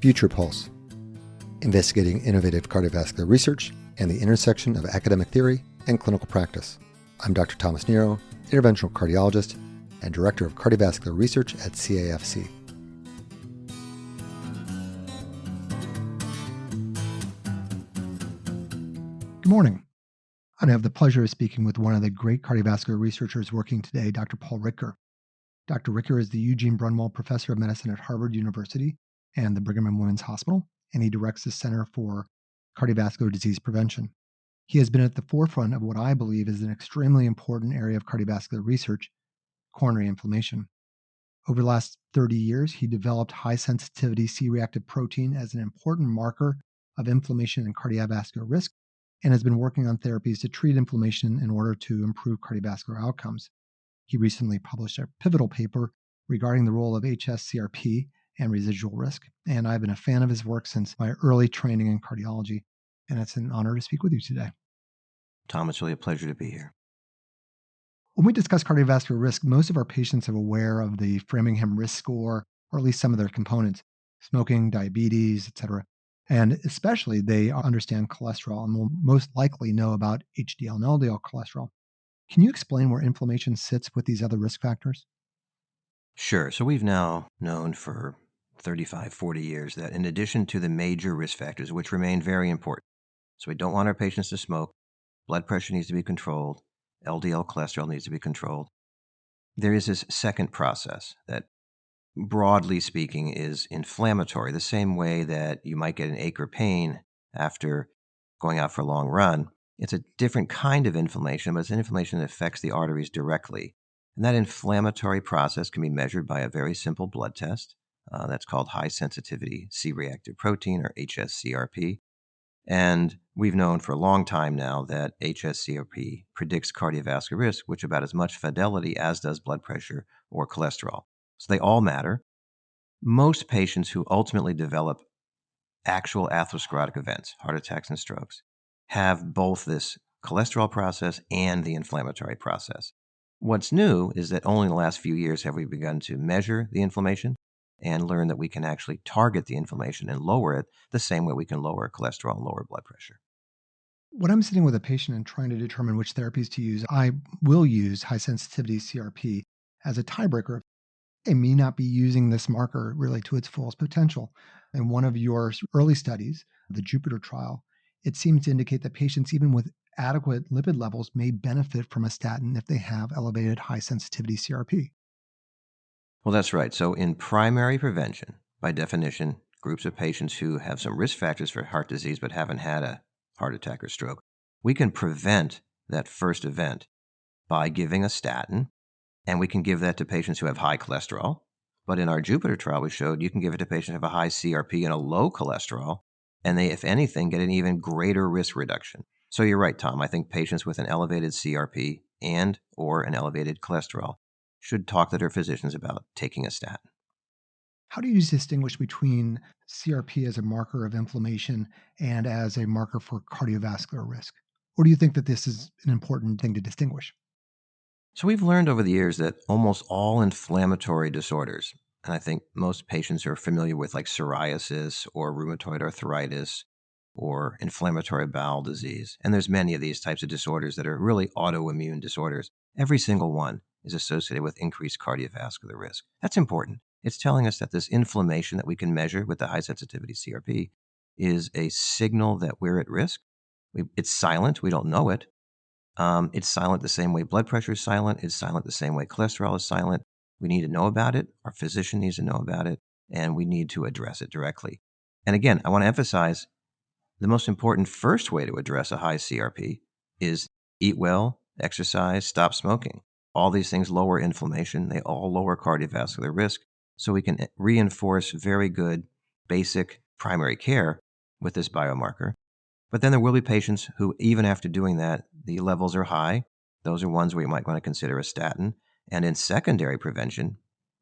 Future Pulse, investigating innovative cardiovascular research and the intersection of academic theory and clinical practice. I'm Dr. Thomas Nero, interventional cardiologist and director of cardiovascular research at CAFC. Good morning. I have the pleasure of speaking with one of the great cardiovascular researchers working today, Dr. Paul Ridker. Dr. Ridker is the Eugene Brunwald Professor of Medicine at Harvard University and the Brigham and Women's Hospital, and he directs the Center for Cardiovascular Disease Prevention. He has been at the forefront of what I believe is an extremely important area of cardiovascular research, coronary inflammation. Over the last 30 years, he developed high-sensitivity C-reactive protein as an important marker of inflammation and cardiovascular risk, and has been working on therapies to treat inflammation in order to improve cardiovascular outcomes. He recently published a pivotal paper regarding the role of hs-CRP and residual risk, and I've been a fan of his work since my early training in cardiology, and it's an honor to speak with you today. Tom, it's really a pleasure to be here. When we discuss cardiovascular risk, most of our patients are aware of the Framingham risk score, or at least some of their components, smoking, diabetes, etc. And especially they understand cholesterol and will most likely know about HDL and LDL cholesterol. Can you explain where inflammation sits with these other risk factors? Sure. So we've now known for 35, 40 years that in addition to the major risk factors, which remain very important, so we don't want our patients to smoke, blood pressure needs to be controlled, LDL cholesterol needs to be controlled. There is this second process that, broadly speaking, is inflammatory, the same way that you might get an ache or pain after going out for a long run. It's a different kind of inflammation, but it's an inflammation that affects the arteries directly. And that inflammatory process can be measured by a very simple blood test. That's called high-sensitivity C-reactive protein, or hs-CRP. And we've known for a long time now that hs-CRP predicts cardiovascular risk, with about as much fidelity as does blood pressure or cholesterol. So they all matter. Most patients who ultimately develop actual atherosclerotic events, heart attacks and strokes, have both this cholesterol process and the inflammatory process. What's new is that only in the last few years have we begun to measure the inflammation and learn that we can actually target the inflammation and lower it the same way we can lower cholesterol and lower blood pressure. When I'm sitting with a patient and trying to determine which therapies to use, I will use high-sensitivity CRP as a tiebreaker. They may not be using this marker really to its fullest potential. In one of your early studies, the Jupiter trial, it seems to indicate that patients, even with adequate lipid levels, may benefit from a statin if they have elevated high-sensitivity CRP. Well, that's right. So in primary prevention, by definition, groups of patients who have some risk factors for heart disease but haven't had a heart attack or stroke, we can prevent that first event by giving a statin, and we can give that to patients who have high cholesterol. But in our Jupiter trial, we showed you can give it to patients who have a high CRP and a low cholesterol, and they, if anything, get an even greater risk reduction. So you're right, Tom. I think patients with an elevated CRP and or an elevated cholesterol should talk to their physicians about taking a statin. How do you distinguish between CRP as a marker of inflammation and as a marker for cardiovascular risk? Or do you think that this is an important thing to distinguish? So we've learned over the years that almost all inflammatory disorders, and I think most patients are familiar with like psoriasis or rheumatoid arthritis or inflammatory bowel disease, and there's many of these types of disorders that are really autoimmune disorders. Every single one is associated with increased cardiovascular risk. That's important. It's telling us that this inflammation that we can measure with the high-sensitivity CRP is a signal that we're at risk. It's silent. We don't know it. It's silent the same way blood pressure is silent. It's silent the same way cholesterol is silent. We need to know about it. Our physician needs to know about it, and we need to address it directly. And again, I want to emphasize the most important first way to address a high CRP is eat well, exercise, stop smoking. All these things lower inflammation. They all lower cardiovascular risk. So we can reinforce very good basic primary care with this biomarker. But then there will be patients who, even after doing that, the levels are high. Those are ones where you might want to consider a statin. And in secondary prevention,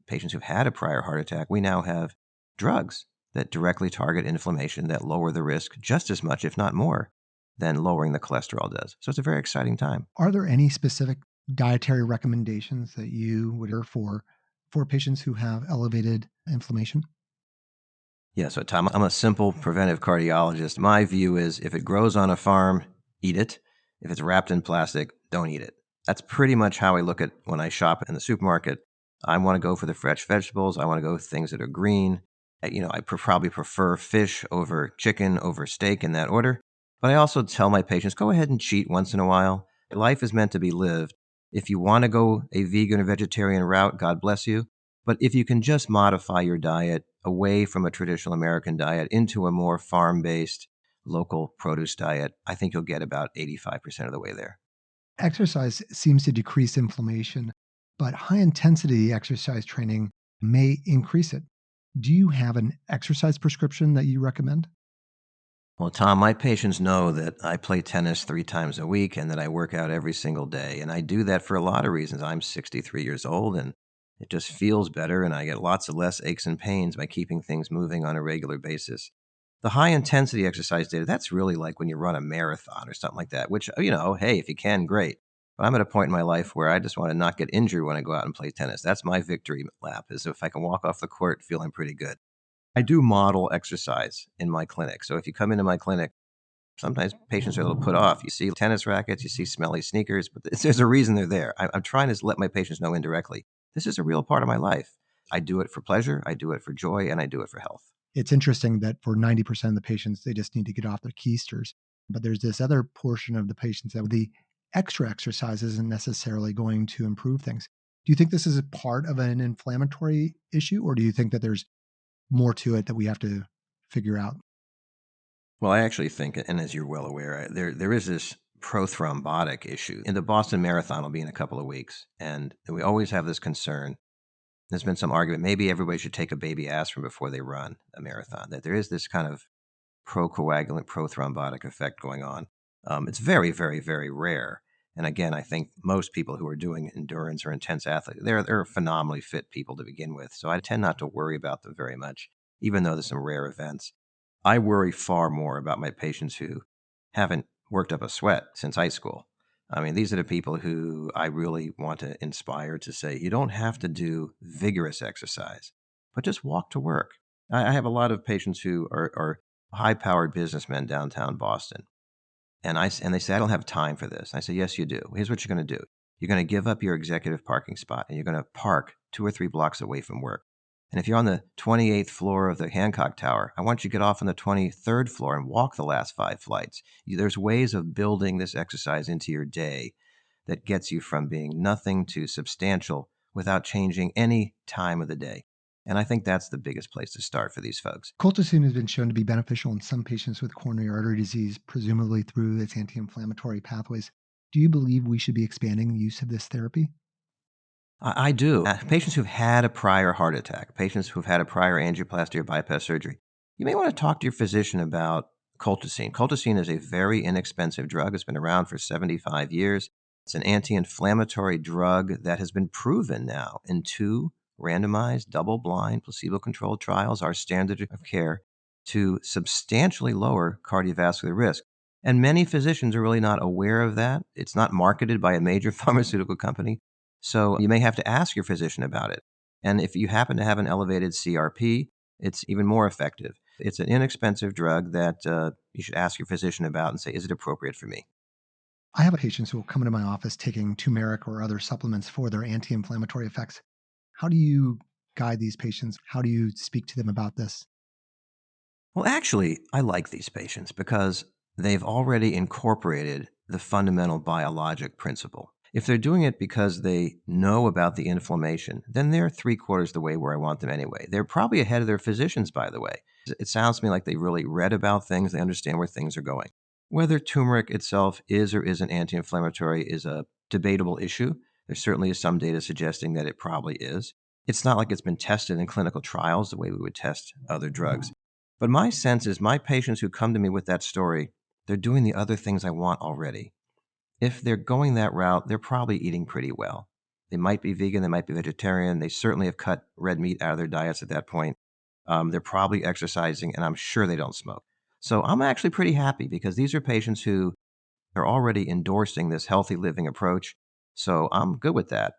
patients who've had a prior heart attack, we now have drugs that directly target inflammation that lower the risk just as much, if not more, than lowering the cholesterol does. So it's a very exciting time. Are there any specific dietary recommendations that you would hear for patients who have elevated inflammation? Yeah, so Tom, I'm a simple preventive cardiologist. My view is if it grows on a farm, eat it. If it's wrapped in plastic, don't eat it. That's pretty much how I look at when I shop in the supermarket. I want to go for the fresh vegetables. I want to go with things that are green. I probably prefer fish over chicken, over steak in that order. But I also tell my patients, go ahead and cheat once in a while. Life is meant to be lived. If you want to go a vegan or vegetarian route, God bless you. But if you can just modify your diet away from a traditional American diet into a more farm-based local produce diet, I think you'll get about 85% of the way there. Exercise seems to decrease inflammation, but high intensity exercise training may increase it. Do you have an exercise prescription that you recommend? Well, Tom, my patients know that I play tennis 3 times a week and that I work out every single day. And I do that for a lot of reasons. I'm 63 years old and it just feels better, and I get lots of less aches and pains by keeping things moving on a regular basis. The high intensity exercise data, that's really like when you run a marathon or something like that, which, hey, if you can, great. But I'm at a point in my life where I just want to not get injured when I go out and play tennis. That's my victory lap, is if I can walk off the court feeling pretty good. I do model exercise in my clinic. So if you come into my clinic, sometimes patients are a little put off. You see tennis rackets, you see smelly sneakers, but there's a reason they're there. I'm trying to let my patients know indirectly, this is a real part of my life. I do it for pleasure, I do it for joy, and I do it for health. It's interesting that for 90% of the patients, they just need to get off their keisters. But there's this other portion of the patients that the extra exercise isn't necessarily going to improve things. Do you think this is a part of an inflammatory issue, or do you think that there's more to it that we have to figure out? Well, I actually think, and as you're well aware, there is this prothrombotic issue. In the Boston Marathon will be in a couple of weeks, and we always have this concern. There's been some argument, maybe everybody should take a baby aspirin before they run a marathon, that there is this kind of procoagulant, prothrombotic effect going on. It's very, very, very rare. And again, I think most people who are doing endurance or intense athletes, they're phenomenally fit people to begin with. So I tend not to worry about them very much, even though there's some rare events. I worry far more about my patients who haven't worked up a sweat since high school. I mean, these are the people who I really want to inspire to say, you don't have to do vigorous exercise, but just walk to work. I have a lot of patients who are high-powered businessmen downtown Boston. And they say, I don't have time for this. I say, yes, you do. Here's what you're going to do. You're going to give up your executive parking spot, and you're going to park 2 or 3 blocks away from work. And if you're on the 28th floor of the Hancock Tower, I want you to get off on the 23rd floor and walk the last 5 flights. There's ways of building this exercise into your day that gets you from being nothing to substantial without changing any time of the day. And I think that's the biggest place to start for these folks. Colchicine has been shown to be beneficial in some patients with coronary artery disease, presumably through its anti-inflammatory pathways. Do you believe we should be expanding the use of this therapy? I do. Patients who've had a prior heart attack, patients who've had a prior angioplasty or bypass surgery, you may want to talk to your physician about colchicine. Colchicine is a very inexpensive drug. It's been around for 75 years. It's an anti-inflammatory drug that has been proven now in 2 randomized, double-blind, placebo-controlled trials, our standard of care, to substantially lower cardiovascular risk. And many physicians are really not aware of that. It's not marketed by a major pharmaceutical company. So you may have to ask your physician about it. And if you happen to have an elevated CRP, it's even more effective. It's an inexpensive drug that you should ask your physician about and say, is it appropriate for me? I have patients who will come into my office taking turmeric or other supplements for their anti-inflammatory effects. How do you guide these patients? How do you speak to them about this? Well, actually, I like these patients because they've already incorporated the fundamental biologic principle. If they're doing it because they know about the inflammation, then they're 3/4 the way where I want them anyway. They're probably ahead of their physicians, by the way. It sounds to me like they really read about things. They understand where things are going. Whether turmeric itself is or isn't anti-inflammatory is a debatable issue. There certainly is some data suggesting that it probably is. It's not like it's been tested in clinical trials the way we would test other drugs. But my sense is my patients who come to me with that story, they're doing the other things I want already. If they're going that route, they're probably eating pretty well. They might be vegan, they might be vegetarian. They certainly have cut red meat out of their diets at that point. They're probably exercising, and I'm sure they don't smoke. So I'm actually pretty happy because these are patients who are already endorsing this healthy living approach. So I'm good with that.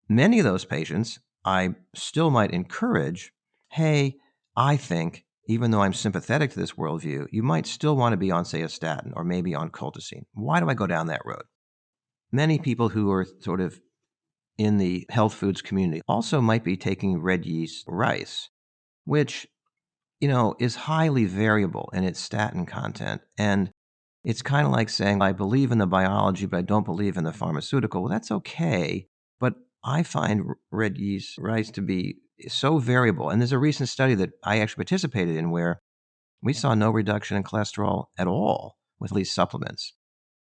Many of those patients, I still might encourage, hey, I think even though I'm sympathetic to this worldview, you might still want to be on, say, a statin or maybe on colchicine. Why do I go down that road? Many people who are sort of in the health foods community also might be taking red yeast rice, which, is highly variable in its statin content. And it's kind of like saying, I believe in the biology, but I don't believe in the pharmaceutical. Well, that's okay. But I find red yeast rice to be so variable. And there's a recent study that I actually participated in where we saw no reduction in cholesterol at all with these supplements.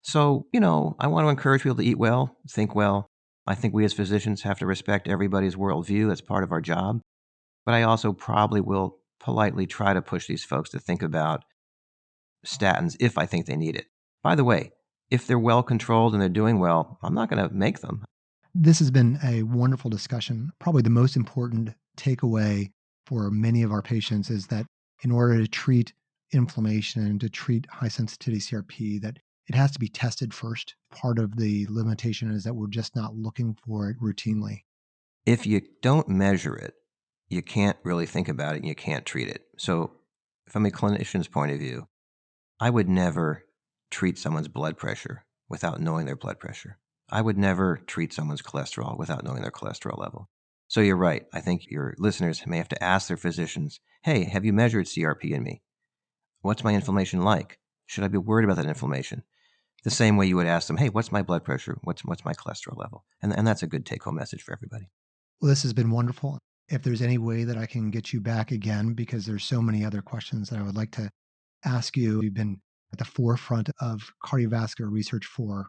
So, I want to encourage people to eat well, think well. I think we as physicians have to respect everybody's worldview. That's part of our job. But I also probably will politely try to push these folks to think about statins if I think they need it. By the way, if they're well controlled and they're doing well, I'm not going to make them. This has been a wonderful discussion. Probably the most important takeaway for many of our patients is that in order to treat inflammation and to treat high sensitivity CRP, that it has to be tested first. Part of the limitation is that we're just not looking for it routinely. If you don't measure it, you can't really think about it and you can't treat it. So from a clinician's point of view, I would never treat someone's blood pressure without knowing their blood pressure. I would never treat someone's cholesterol without knowing their cholesterol level. So you're right. I think your listeners may have to ask their physicians, hey, have you measured CRP in me? What's my inflammation like? Should I be worried about that inflammation? The same way you would ask them, hey, what's my blood pressure? What's my cholesterol level? And that's a good take-home message for everybody. Well, this has been wonderful. If there's any way that I can get you back again, because there's so many other questions that I would like to ask you. You've been at the forefront of cardiovascular research for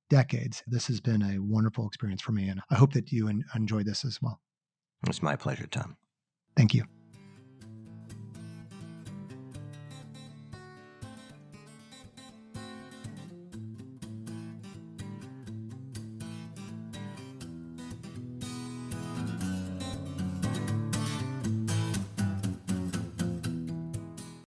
decades. This has been a wonderful experience for me, and I hope that you enjoyed this as well. It's my pleasure, Tom. Thank you.